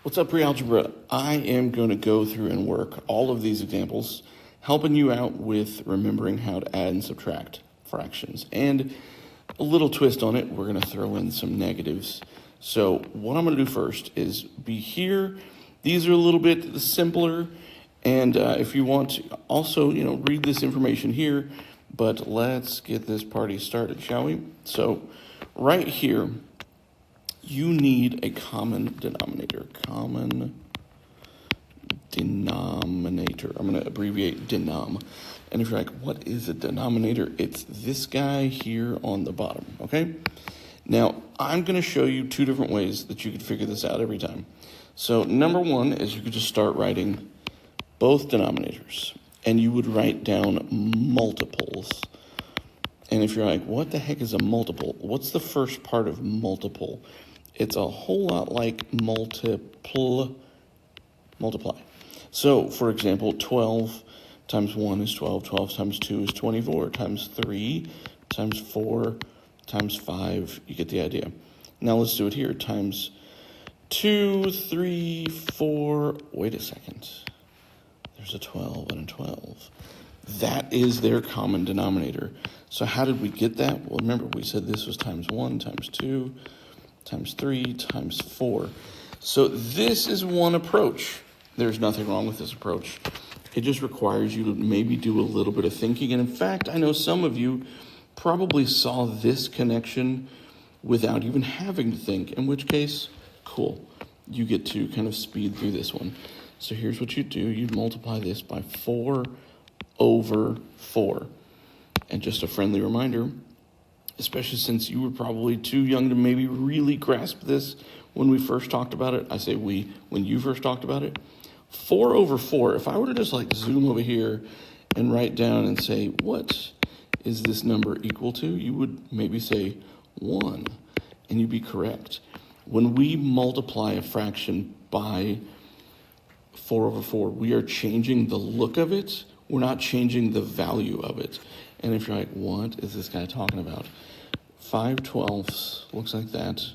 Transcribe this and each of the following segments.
What's up, pre-algebra? I am going to go through and work all of these examples, helping you out with remembering how to add and subtract fractions. And a little twist on it, we're going to throw in some negatives. So what I'm going to do first is be here. These are a little bit simpler. And if you want to also, read this information here, but let's get this party started, shall we? So right here, you need a common denominator. Common denominator. I'm going to abbreviate denom. And if you're like, what is a denominator? It's this guy here on the bottom, okay? Now, I'm going to show you two different ways that you could figure this out every time. So number one is you could just start writing both denominators, and you would write down multiples. And if you're like, what the heck is a multiple? What's the first part of multiple? It's a whole lot like multiply. So, for example, 12 times 1 is 12, 12 times 2 is 24, times 3 times 4 times 5, you get the idea. Now let's do it here, times 2, 3, 4, wait a second. There's a 12 and a 12. That is their common denominator. So how did we get that? Well, remember we said this was times 1, times 2, times 3, times 4. So this is one approach. There's nothing wrong with this approach. It just requires you to maybe do a little bit of thinking. And in fact, I know some of you probably saw this connection without even having to think, in which case, cool. You get to kind of speed through this one. So here's what you do. You multiply this by 4 over 4. And just a friendly reminder, especially since you were probably too young to maybe really grasp this when we first talked about it. I say we, when you first talked about it. 4 over 4, if I were to just like zoom over here and write down and say, what is this number equal to? You would maybe say 1, and you'd be correct. When we multiply a fraction by 4 over 4, we are changing the look of it. We're not changing the value of it. And if you're like, what is this guy talking about? 5/12 looks like that.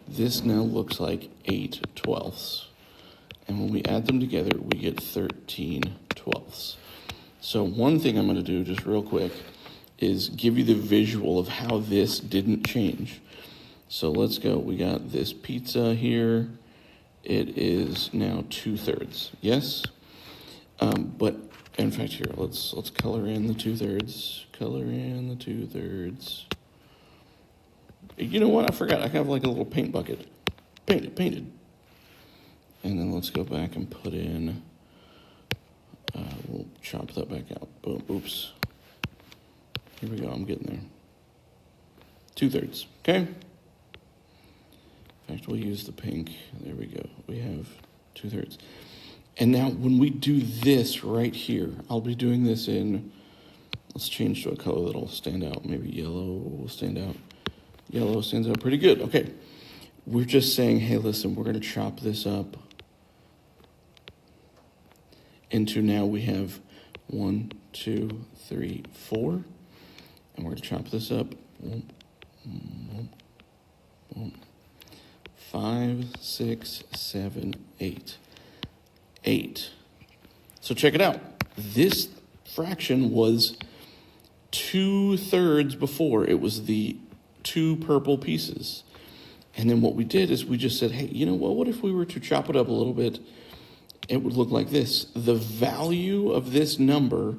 This now looks like 8/12. And when we add them together, we get 13/12. So one thing I'm going to do just real quick is give you the visual of how this didn't change. So let's go. We got this pizza here. It is now 2/3. Yes? But in fact, here, let's color in the 2/3. Color in the 2/3. You know what? I forgot. I have like a little paint bucket. Painted. And then let's go back and put in, we'll chop that back out. Boom, oops. Here we go, I'm getting there. 2/3, okay? In fact, we'll use the pink. There we go. We have 2/3. And now when we do this right here, I'll be doing this in, let's change to a color that'll stand out. Maybe yellow will stand out. Yellow stands out pretty good. Okay. We're just saying, hey, listen, we're going to chop this up into, now we have 1, 2, 3, 4. And we're going to chop this up. 5, 6, 7, 8. 8. So check it out. This fraction was 2/3 before. It was the 2 purple pieces. And then what we did is we just said, hey, you know what if we were to chop it up a little bit? It would look like this. The value of this number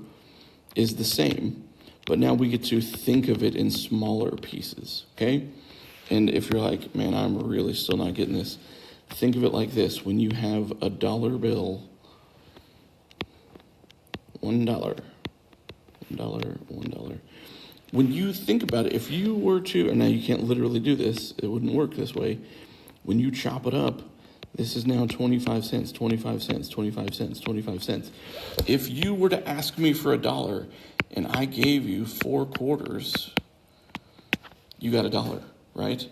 is the same, but now we get to think of it in smaller pieces, okay? And if you're like, man, I'm really still not getting this, think of it like this. When you have a dollar bill, $1. When you think about it, if you were to, and now you can't literally do this, it wouldn't work this way. When you chop it up, this is now 25 cents, 25 cents, 25 cents, 25 cents. If you were to ask me for $1 and I gave you 4 quarters, you got $1, right?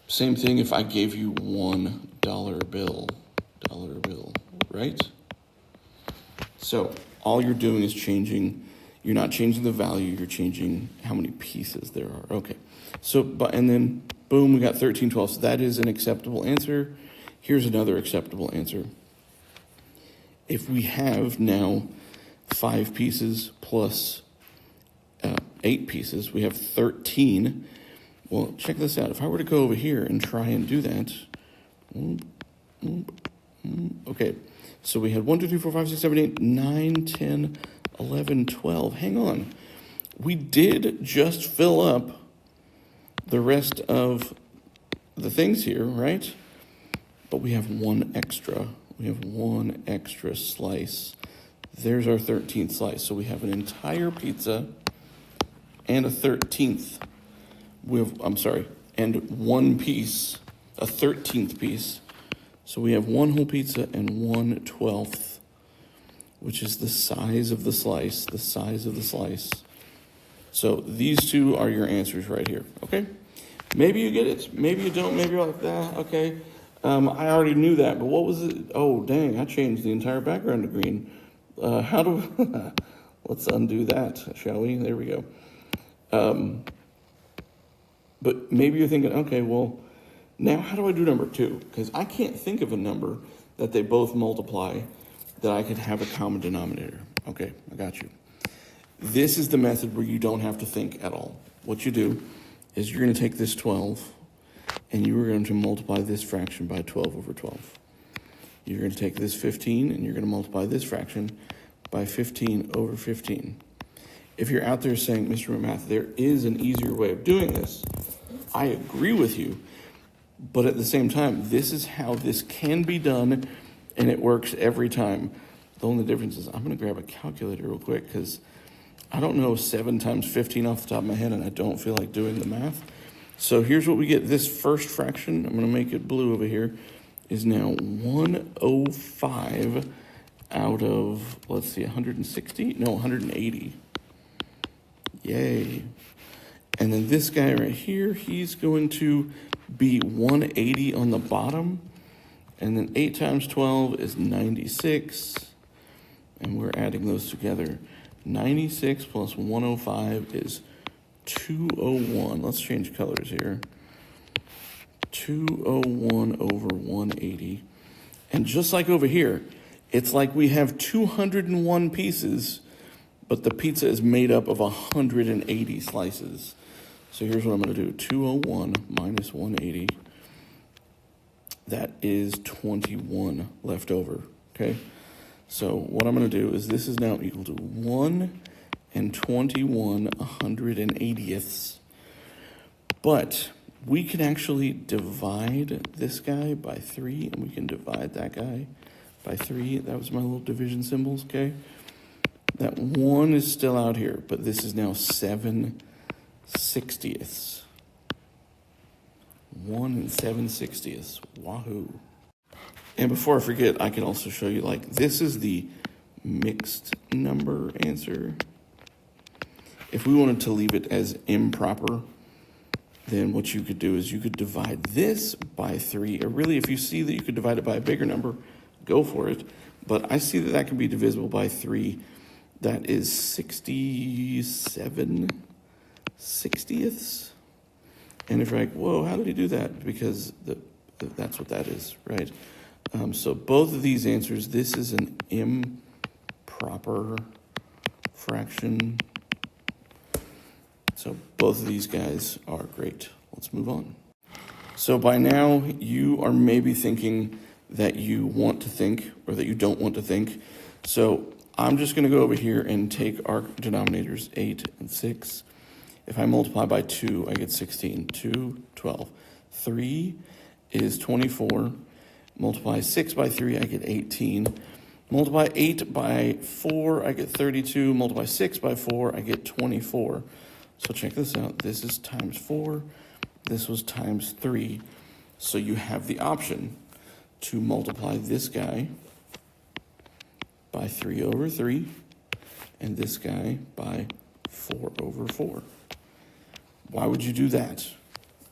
Same thing if I gave you $1 bill, right? So all you're doing is changing. You're not changing the value, you're changing how many pieces there are. Okay, so, and then boom, we got 13/12. So that is an acceptable answer. Here's another acceptable answer. If we have now 5 pieces plus 8 pieces, we have 13. Well, check this out. If I were to go over here and try and do that, okay, so we had 1, 2, 3, 4, 5, 6, 7, 8, 9, 10, 11, 12. Hang on. We did just fill up the rest of the things here, right? But we have one extra. We have one extra slice. There's our 13th slice. So we have an entire pizza and a 13th. And one piece, a 13th piece. So we have one whole pizza and 1/12, which is the size of the slice, So these two are your answers right here, okay? Maybe you get it, maybe you don't, maybe you're like, okay. I already knew that, but what was it? Oh, dang, I changed the entire background to green. Let's undo that, shall we? There we go. But maybe you're thinking, okay, well, now how do I do number 2? Because I can't think of a number that they both multiply that I could have a common denominator. Okay, I got you. This is the method where you don't have to think at all. What you do is you're going to take this 12 and you are going to multiply this fraction by 12 over 12. You're going to take this 15 and you're going to multiply this fraction by 15 over 15. If you're out there saying, Mr. Math, there is an easier way of doing this, I agree with you. But at the same time, this is how this can be done, and it works every time. The only difference is I'm going to grab a calculator real quick because I don't know 7 times 15 off the top of my head, and I don't feel like doing the math. So here's what we get. This first fraction, I'm going to make it blue over here, is now 105 out of, let's see, 160? No, 180. Yay. And then this guy right here, he's going to be 180 on the bottom. And then 8 times 12 is 96. And we're adding those together. 96 plus 105 is 201. Let's change colors here. 201 over 180. And just like over here, it's like we have 201 pieces, but the pizza is made up of 180 slices. So here's what I'm going to do. 201 minus 180. That is 21 left over, okay? So what I'm going to do is this is now equal to 1 and 21 180ths. But we can actually divide this guy by 3, and we can divide that guy by 3. That was my little division symbols, okay? That 1 is still out here, but this is now 7/60ths. 1 and 7/60ths. Wahoo. And before I forget, I can also show you, like, this is the mixed number answer. If we wanted to leave it as improper, then what you could do is you could divide this by 3. Or really, if you see that you could divide it by a bigger number, go for it. But I see that that can be divisible by 3. That is 67/60ths. And if you're like, whoa, how did he do that? Because that's what that is, right? So both of these answers, this is an improper fraction. So both of these guys are great. Let's move on. So by now, you are maybe thinking that you want to think or that you don't want to think. So I'm just going to go over here and take our denominators, 8 and 6. If I multiply by 2, I get 16. 2, 12. 3 is 24. Multiply 6 by 3, I get 18. Multiply 8 by 4, I get 32. Multiply 6 by 4, I get 24. So check this out. This is times 4. This was times 3. So you have the option to multiply this guy by 3 over 3 and this guy by 4 over 4. Why would you do that?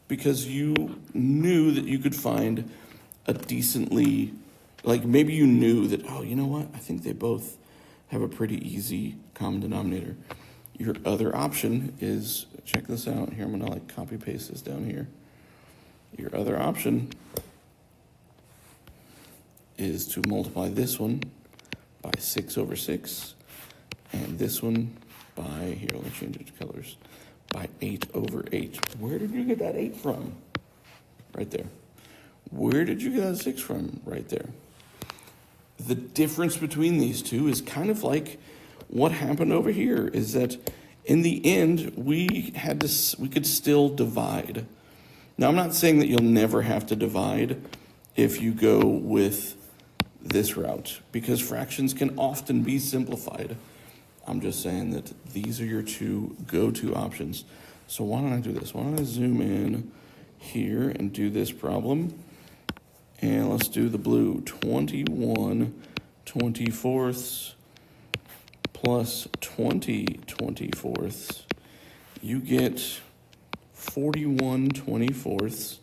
Because you knew that you could find a decently, like maybe you knew that, oh, you know what? I think they both have a pretty easy common denominator. Your other option is, check this out. Here, I'm gonna like copy paste this down here. Your other option is to multiply this one by 6 over 6, and this one by, here, let me change it to colors, by 8 over 8. Where did you get that 8 from? Right there. Where did you get that 6 from? Right there. The difference between these two is kind of like what happened over here, is that in the end, we could still divide. Now, I'm not saying that you'll never have to divide if you go with this route, because fractions can often be simplified. I'm just saying that these are your two go-to options. So why don't I do this? Why don't I zoom in here and do this problem? And let's do the blue. 21/24 plus 20/24. You get 41/24,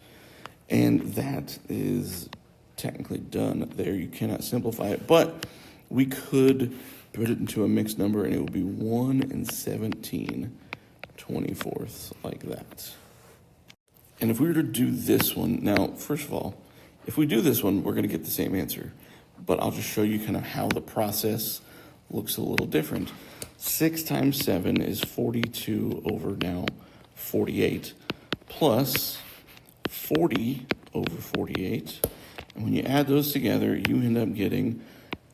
and that is technically done there. You cannot simplify it, but we could put it into a mixed number, and it would be 1 17/24, like that. And if we were to do this one, now, first of all, if we do this one, we're going to get the same answer, but I'll just show you kind of how the process looks a little different. 6 times 7 is 42 over now 48, plus 40 over 48. And when you add those together, you end up getting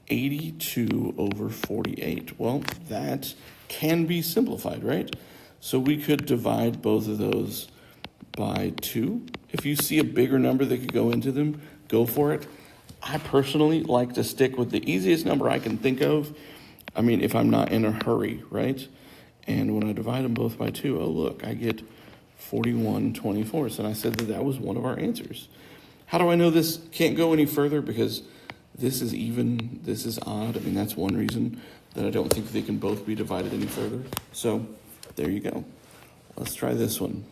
82 over 48. Well, that can be simplified, right? So we could divide both of those by 2. If you see a bigger number that could go into them, go for it. I personally like to stick with the easiest number I can think of. I mean, if I'm not in a hurry, right? And when I divide them both by 2, oh, look, I get 41/24. And I said that was one of our answers. How do I know this can't go any further? Because this is even, this is odd. I mean, that's one reason that I don't think they can both be divided any further. So there you go. Let's try this one.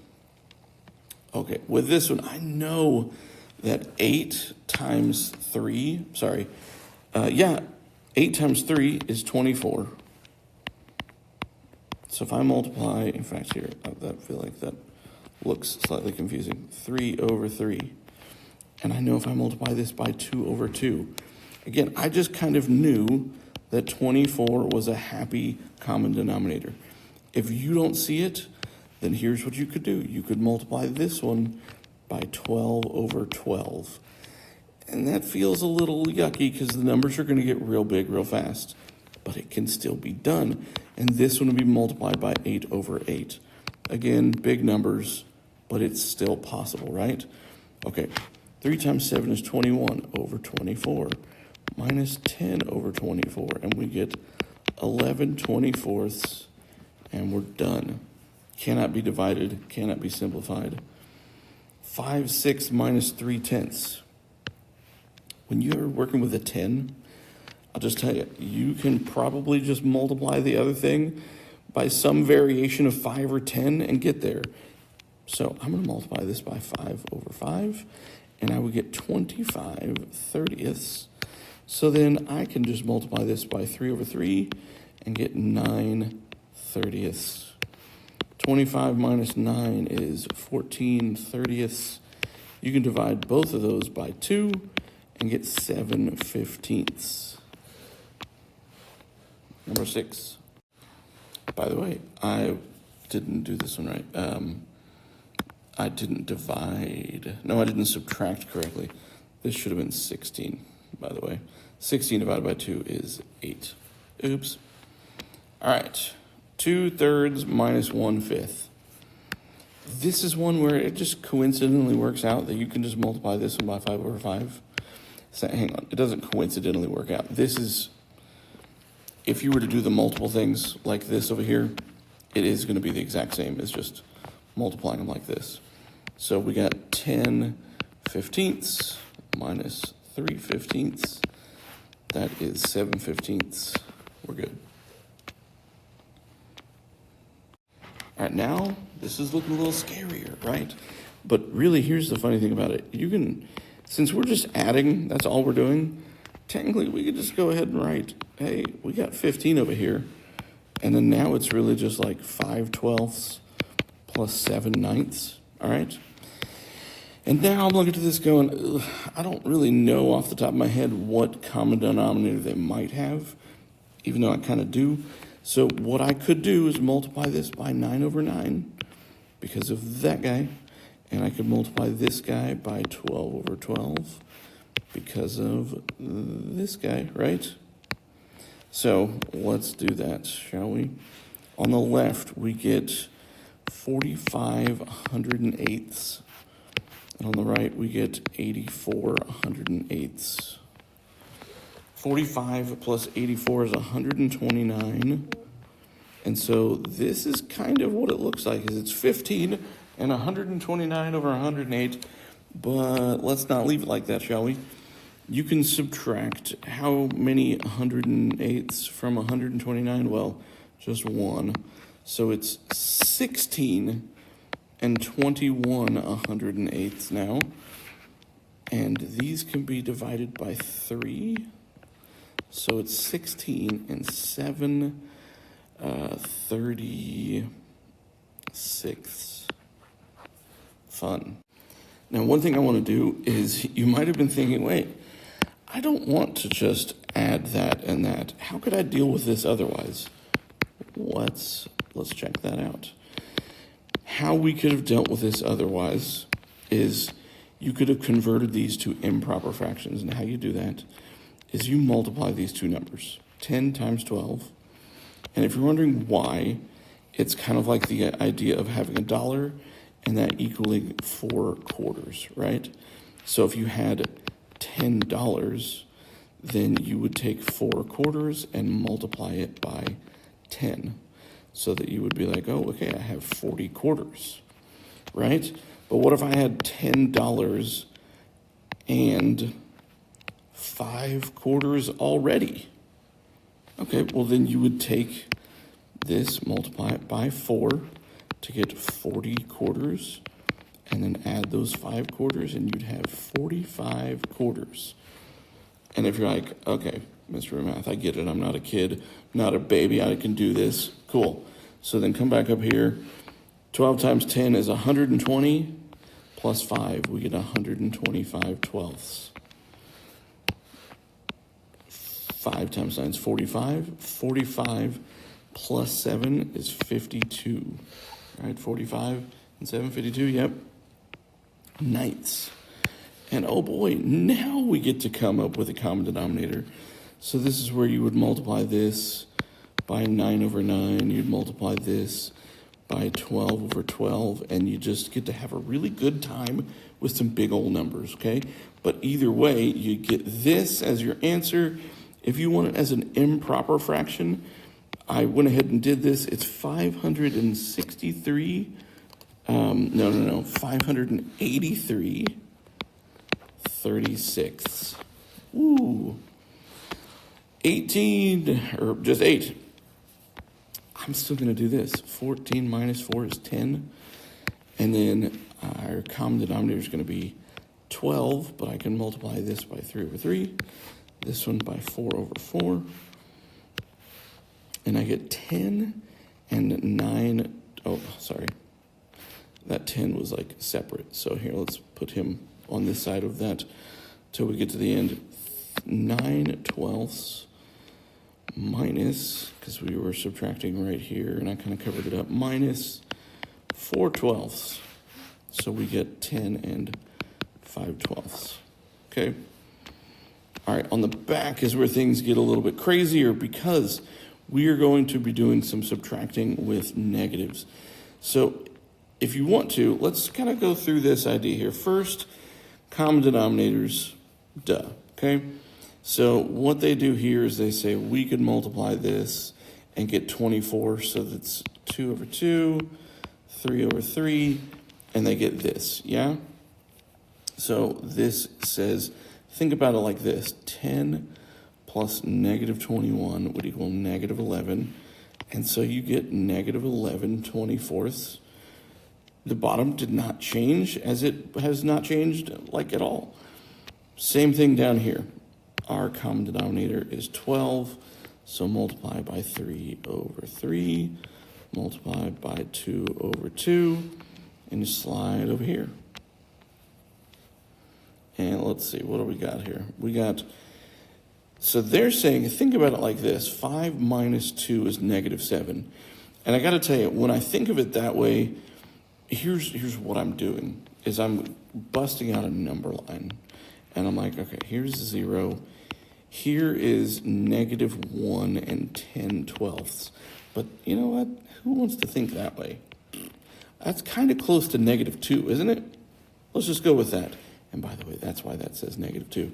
Okay, with this one, I know that 8 times 3 is 24. So if I multiply, in fact here, I feel like that looks slightly confusing, 3 over 3. And I know if I multiply this by 2 over 2, again, I just kind of knew that 24 was a happy common denominator. If you don't see it, then here's what you could do. You could multiply this one by 12 over 12. And that feels a little yucky because the numbers are going to get real big real fast, but it can still be done. And this one would be multiplied by 8 over 8. Again, big numbers, but it's still possible, right? Okay, 3 times 7 is 21 over 24, minus 10 over 24, and we get 11/24, and we're done. Cannot be divided, cannot be simplified. 5/6 minus 3/10. When you're working with a 10, I'll just tell you, you can probably just multiply the other thing by some variation of 5 or 10 and get there. So I'm going to multiply this by 5 over 5, and I would get 25/30. So then I can just multiply this by 3 over 3 and get 9/30. 25 minus 9 is 14/30. You can divide both of those by 2 and get 7/15. Number 6. By the way, I didn't do this one right. I didn't divide. No, I didn't subtract correctly. This should have been 16, by the way. 16 divided by 2 is 8. Oops. All right. 2/3 minus 1/5. This is one where it just coincidentally works out that you can just multiply this one by 5 over 5. So, hang on. It doesn't coincidentally work out. This is, if you were to do the multiple things like this over here, it is going to be the exact same as just multiplying them like this. So we got 10/15 minus 3/15. That is 7/15. We're good. All right, now this is looking a little scarier, right? But really, here's the funny thing about it. You can, since we're just adding, that's all we're doing, technically we could just go ahead and write, hey, we got 15 over here. And then now it's really just like 5/12 plus 7/9, all right? And now I'm looking at this going, ugh, I don't really know off the top of my head what common denominator they might have, even though I kind of do. So what I could do is multiply this by 9 over 9 because of that guy. And I could multiply this guy by 12 over 12 because of this guy, right? So let's do that, shall we? On the left, we get 45 108ths. And on the right, we get 84 108ths. 45 plus 84 is 129. And so this is kind of what it looks like, is it's 15 and 129 over 108. But let's not leave it like that, shall we? You can subtract how many 108ths from 129? Well, just one. So it's 16 and 21 108ths now. And these can be divided by 3. So it's 16 and 7 36. Fun. Now, one thing I want to do is, you might have been thinking, wait, I don't want to just add that and that. How could I deal with this otherwise? Let's check that out. How we could have dealt with this otherwise is you could have converted these to improper fractions. And how you do that is you multiply these two numbers, 10 times 12. And if you're wondering why, it's kind of like the idea of having $1 and that equaling 4 quarters, right? So if you had $10, then you would take 4 quarters and multiply it by 10. So that you would be like, oh, okay, I have 40 quarters, right? But what if I had $10 and 5 quarters already? Okay, well then you would take this, multiply it by 4 to get 40 quarters, and then add those 5 quarters, and you'd have 45 quarters. And if you're like, okay, Mr. Math, I get it. I'm not a kid, not a baby. I can do this. Cool. So then come back up here. 12 times 10 is 120 plus 5. We get 125 twelfths. 5 times 9 is 45. 45 plus 7 is 52. Right? 45 and 7, 52. Yep. Ninths. And oh boy, now we get to come up with a common denominator. So this is where you would multiply this by 9 over 9. You'd multiply this by 12 over 12. And you just get to have a really good time with some big old numbers, okay? But either way, you get this as your answer. If you want it as an improper fraction, I went ahead and did this. It's 563. 583 36. Ooh. 18, or just 8. I'm still going to do this. 14 minus 4 is 10. And then our common denominator is going to be 12, but I can multiply this by 3 over 3. This one by 4 over 4. And I get 10 and 9. Oh, sorry. That 10 was like separate. So here, let's put him on this side of that till we get to the end. 9 twelfths minus, because we were subtracting right here and I kind of covered it up, minus 4 twelfths. So we get 10 and 5 twelfths. Okay. All right, on the back is where things get a little bit crazier because we are going to be doing some subtracting with negatives. So if you want to, let's kind of go through this idea here. First, common denominators, duh, okay? So what they do here is they say we could multiply this and get 24, so that's 2 over 2, 3 over 3, and they get this, yeah? So this says, think about it like this. 10 plus negative 21 would equal negative 11, and so you get negative 11 24ths. The bottom did not change, as it has not changed like at all. Same thing down here. Our common denominator is 12, so multiply by 3 over 3, multiply by 2 over 2, and you slide over here. And let's see, what do we got here? So they're saying, think about it like this. 5 minus 2 is negative 7. And I got to tell you, when I think of it that way, here's what I'm doing, is I'm busting out a number line. And I'm like, okay, here's 0. Here is negative 1 and 10/12. But you know what? Who wants to think that way? That's kind of close to negative 2, isn't it? Let's just go with that. And by the way, that's why that says negative 2.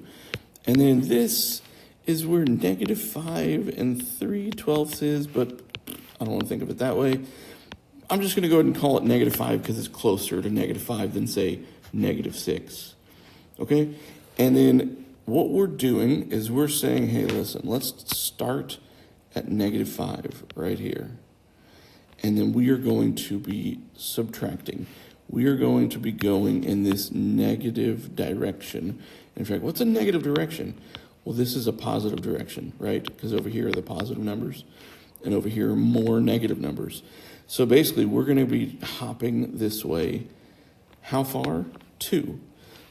And then this is where negative 5 and 3/12 is, but I don't want to think of it that way. I'm just going to go ahead and call it negative 5 because it's closer to negative 5 than, say, negative 6. Okay? And then what we're doing is we're saying, hey, listen, let's start at negative 5 right here. And then we are going to be subtracting. We are going to be going in this negative direction. In fact, what's a negative direction? Well, this is a positive direction, right? Because over here are the positive numbers, and over here are more negative numbers. So basically, we're going to be hopping this way. How far? 2.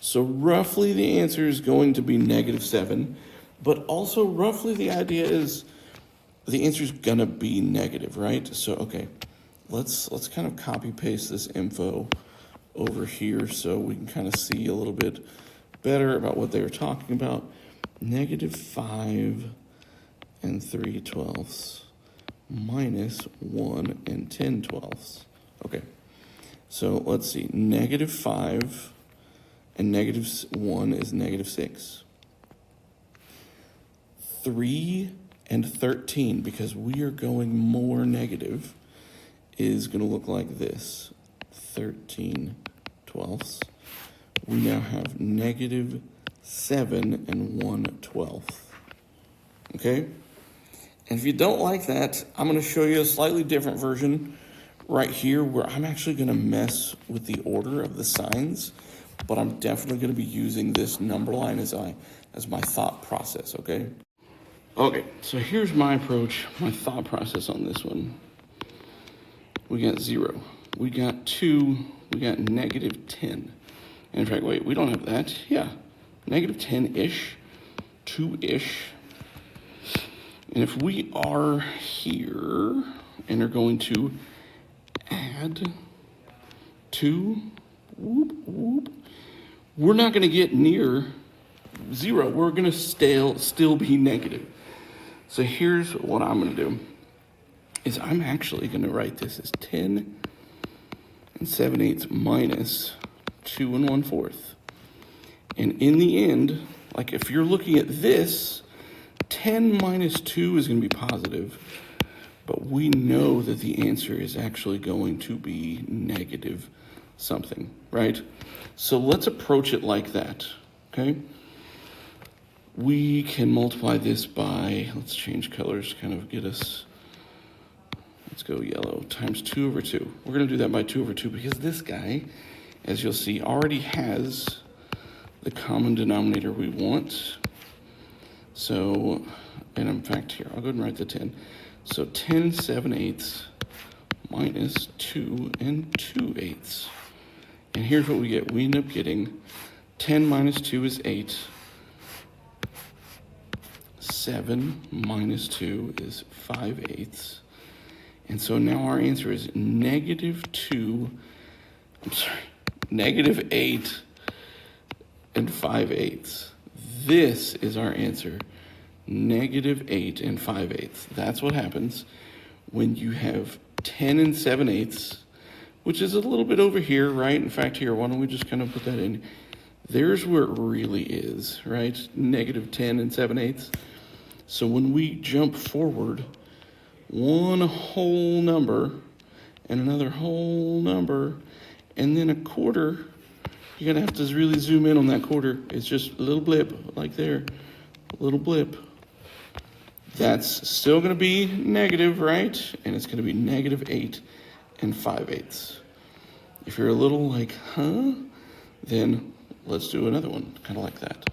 So roughly the answer is going to be negative 7, but also roughly the idea is the answer is going to be negative, right? So, okay, let's kind of copy paste this info over here so we can kind of see a little bit better about what they were talking about. Negative 5 and 3/12 minus 1 and 10/12. Okay, so let's see. Negative 5 and negative 1 is negative 6. 3 and 13, because we are going more negative, is going to look like this. 13/12. We now have negative 7 and 1/12. Okay? And if you don't like that, I'm going to show you a slightly different version right here where I'm actually going to mess with the order of the signs, but I'm definitely going to be using this number line as my thought process, okay? Okay, so here's my approach, my thought process on this one. We got 0, we got 2, we got negative 10. In fact, wait, we don't have that. Yeah, negative 10-ish, 2-ish. And if we are here and are going to add 2, whoop, whoop, we're not going to get near 0. We're going to still be negative. So here's what I'm going to do, is I'm actually going to write this as 10 and 7/8 minus 2 1/4. And in the end, like if you're looking at this, 10 minus 2 is going to be positive, but we know that the answer is actually going to be negative something, right? So let's approach it like that, okay? We can multiply this by, let's change colors, kind of get us, let's go yellow, times 2/2. We're going to do that by 2/2 because this guy, as you'll see, already has the common denominator we want. So, and in fact here, I'll go ahead and write the 10. So 10 7/8 minus 2 2/8. And here's what we get. We end up getting 10 minus 2 is 8. 7 minus 2 is 5/8. And so now our answer is negative 8 and 5/8. This is our answer, negative 8 and 5/8. That's what happens when you have 10 and 7/8, which is a little bit over here, right? In fact, here, why don't we just kind of put that in? There's where it really is, right? Negative 10 and 7/8. So when we jump forward, one whole number and another whole number and then a quarter, you're going to have to really zoom in on that quarter. It's just a little blip, like there, a little blip. That's still going to be negative, right? And it's going to be negative 8 and 5/8. If you're a little like, huh? Then let's do another one, kind of like that.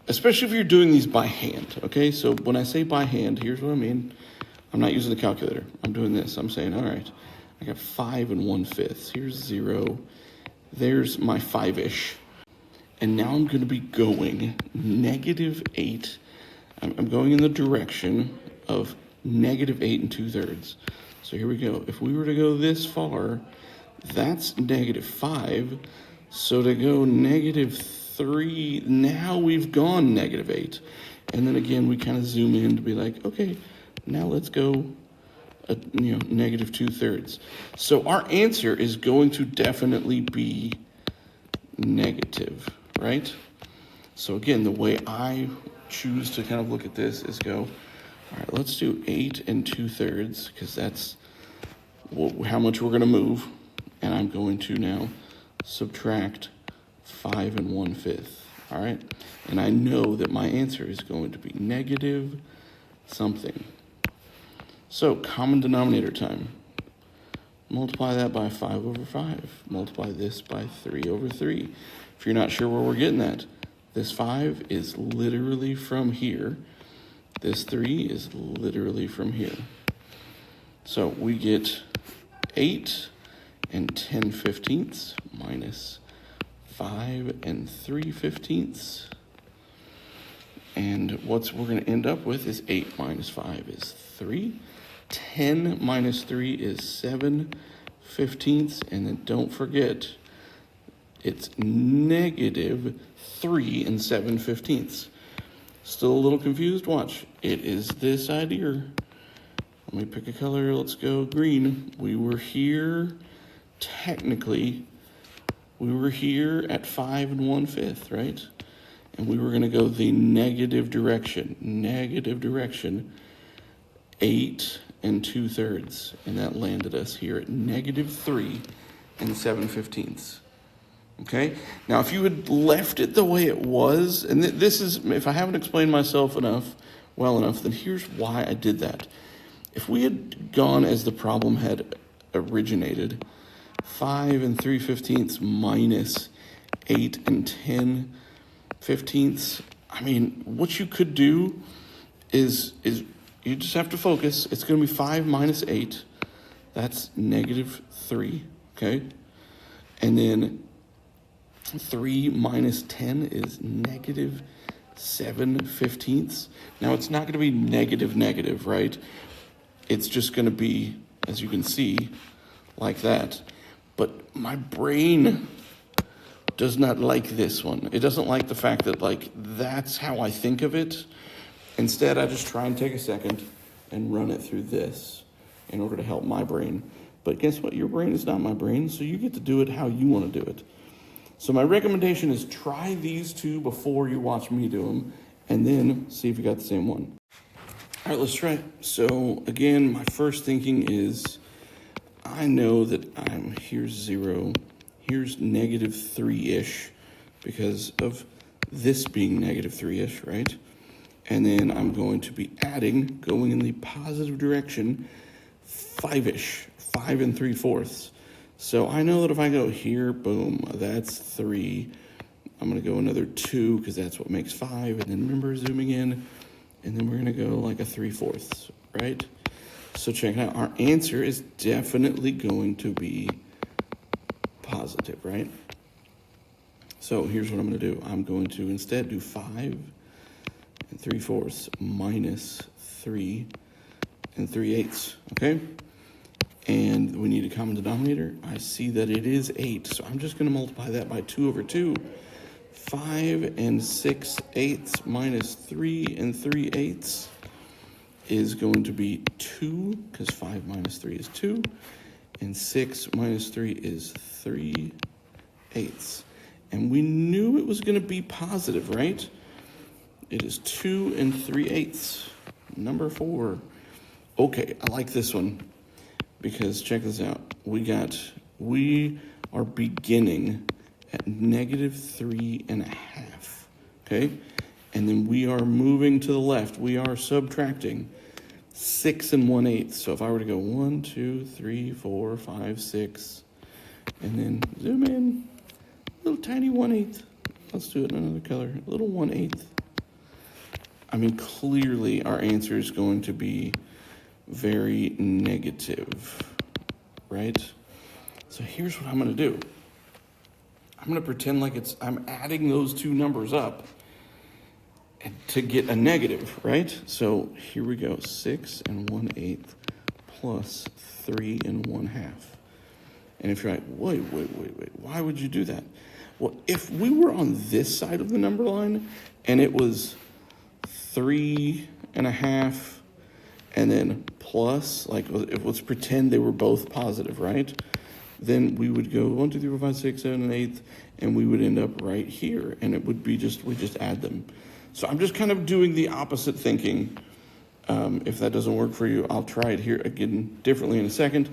Especially if you're doing these by hand, okay? So when I say by hand, here's what I mean. I'm not using the calculator. I'm doing this. I'm saying, all right, I got 5 1/5. Here's 0. There's my 5-ish. And now I'm going to be going -8. I'm going in the direction of -8 2/3. So here we go. If we were to go this far, that's -5. So to go -3, now we've gone -8. And then again, we kind of zoom in to be like, okay, now let's go, negative 2/3. So our answer is going to definitely be negative, right? So again, the way I choose to kind of look at this is go, all right, let's do 8 2/3, because that's how much we're going to move. And I'm going to now subtract 5 1/5. All right. And I know that my answer is going to be negative something. So common denominator time. Multiply that by 5/5. Multiply this by 3/3. If you're not sure where we're getting at, this 5 is literally from here. This 3 is literally from here. So we get 8 10/15 minus 5 3/15. And what we're going to end up with is 8 minus 5 is 3. 10 minus 3 is 7/15. And then don't forget, it's -3 7/15. Still a little confused? Watch. It is this idea. Let me pick a color. Let's go green. We were here, technically, we were here at 5 1/5, right? And we were going to go the negative direction, 8 2/3. And that landed us here at -3 7/15. Okay? Now, if you had left it the way it was, and this is, if I haven't explained myself well enough, then here's why I did that. If we had gone as the problem had originated, 5 3/15 minus 8 10/15, I mean, what you could do is you just have to focus. It's going to be 5 minus 8. That's -3, okay? And then 3 minus 10 is -7/15. Now, it's not going to be negative, right? It's just going to be, as you can see, like that. But my brain does not like this one. It doesn't like the fact that, that's how I think of it. Instead, I just try and take a second and run it through this in order to help my brain. But guess what? Your brain is not my brain, so you get to do it how you want to do it. So my recommendation is try these two before you watch me do them, and then see if you got the same one. All right, let's try it. So again, my first thinking is, I know that here's 0, here's -3-ish, because of this being -3-ish, right? And then I'm going to be adding, going in the positive direction, 5-ish, 5 3/4. So I know that if I go here, boom, that's 3. I'm going to go another 2, because that's what makes 5. And then remember, zooming in, and then we're going to go like a 3/4, right? So check it out. Our answer is definitely going to be positive, right? So here's what I'm going to do. I'm going to instead do 5 3/4 minus 3 3/8, okay? And we need a common denominator. I see that it is 8, so I'm just going to multiply that by 2/2. 5 6/8 minus 3 3/8 is going to be 2, because 5 minus 3 is 2, and 6 minus 3 is 3/8. And we knew it was going to be positive, right? It is 2 3/8. Number 4. Okay, I like this one, because check this out. We are beginning at -3.5, okay? And then we are moving to the left. We are subtracting 6 1/8. So if I were to go 1, 2, 3, 4, 5, 6, and then zoom in, little tiny 1/8. Let's do it in another color, a little 1/8. I mean, clearly our answer is going to be very negative, right? So here's what I'm going to do. I'm going to pretend like I'm adding those two numbers up to get a negative, right? So here we go, 6 1/8 plus 3 1/2. And if you're like, wait, why would you do that? Well, if we were on this side of the number line and it was 3 1/2 and then plus, like, let's pretend they were both positive, right? Then we would go 1, 2, 3, 4, 5, 6, 7 1/8, and we would end up right here, and it would be we just add them. So I'm just kind of doing the opposite thinking. If that doesn't work for you, I'll try it here again differently in a second.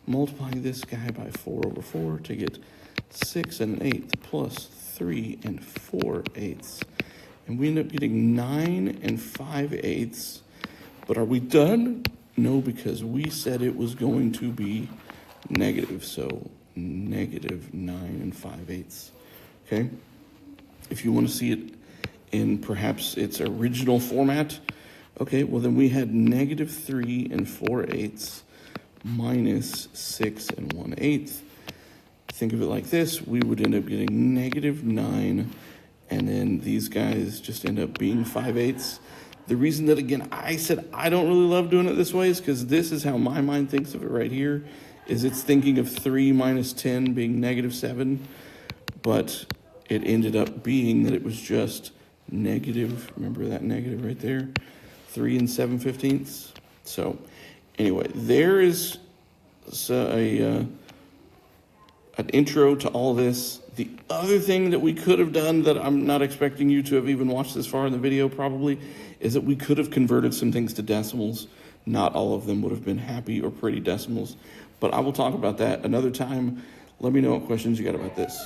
Multiplying this guy by 4/4 to get 6 1/8 plus 3 4/8. And we end up getting 9 5/8. But are we done? No, because we said it was going to be negative. So negative 9 5/8. Okay? If you want to see it in perhaps its original format, okay, well then we had negative 3 4/8 minus 6 1/8. Think of it like this. We would end up getting negative 9, and then these guys just end up being 5/8. The reason that, again, I said I don't really love doing it this way is because this is how my mind thinks of it right here, is it's thinking of 3 minus 10 being negative 7, but it ended up being that it was just negative, remember that negative right there, 3 7/15. So anyway, there is an intro to all this. The other thing that we could have done that I'm not expecting you to have even watched this far in the video probably is that we could have converted some things to decimals. Not all of them would have been happy or pretty decimals, but I will talk about that another time. Let me know what questions you got about this.